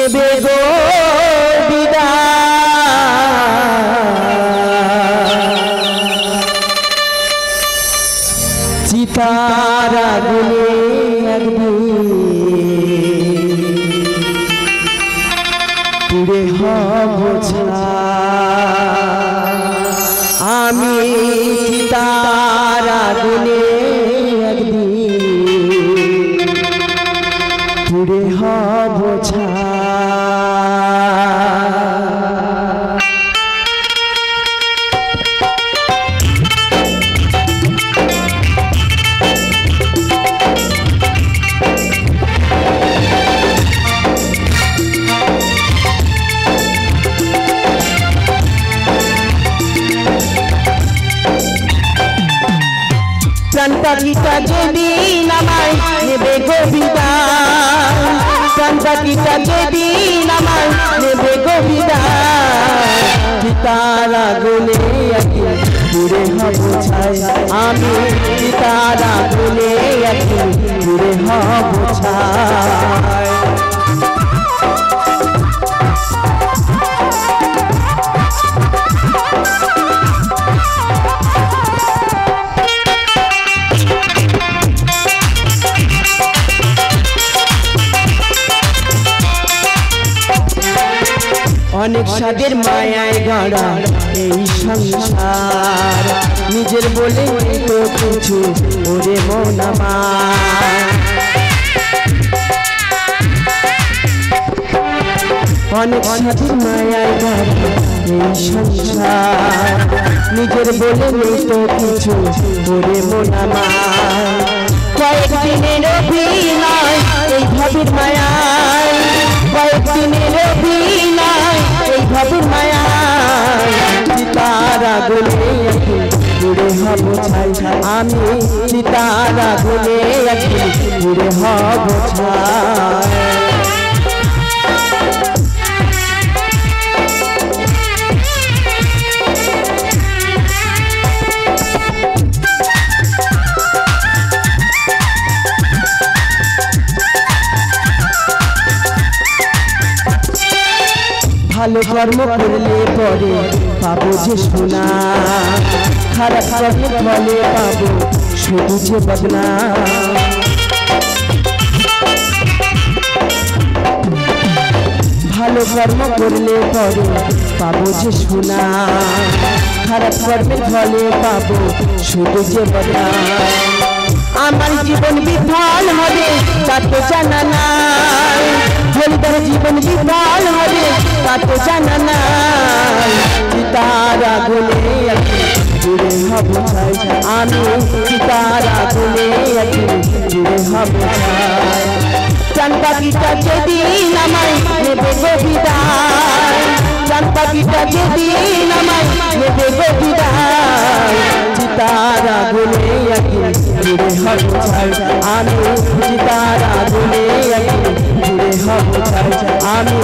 নেবে গো চিতার আগুনে পুড়ে হব আমি চিতার আগুনে পুড়ে হব প্রাণ পাখিটা যেদিন আমায় নেবে গো বিদায় প্রাণ পাখিটা যেদিন আমায় নেবে গো বিদায় চিতার আগুনে পুড়ে হব ছাই আমি চিতার আগুনে পুড়ে হব ছাই অনেক সাদের মায়ায় গড়া এই সংসার নিজের বলে তো কিছু ওরে মন আমার অনেক সাদের মায়ায় গড়া এই সংসার নিজের বলে তো কিছু ওরে মন আমার কয়েকদিনের অভিনয় এই ভাবির মায়ায় কয়েকদিনের অভিনয় এই ভাবির মায়ায় চিতার আগুনে পুড়ে হব ছাই আমি চিতার আগুনে পুড়ে হব ছাই ভালো কর্ম করলে পরে পাবো যে সোনা খারাপ কর্মের ফলে পাবো শুধু যে বদনা ভালো কর্ম করলে পরে পাবো যে সোনা খারাপ কর্মের ফলে পাবো শুধু যে বদনা আমার জীবন বিফল হবে তা তো জানা নাই হরিদার জীবন বিফল হবে তা তো জানা নাই চিতার আগুনে পুড়ে হব ছাই আমি চিতার আগুনে পুড়ে হব ছাই প্রাণ পাখিটা যেদিন আমায় নেবে গো বিদায় প্রাণ পাখিটা যেদিন আমায় নেবে গো বিদায় চিতার আগুনে পুড়ে হব ছাই আমি চিতার আগুনে পুড়ে হব ছাই আমি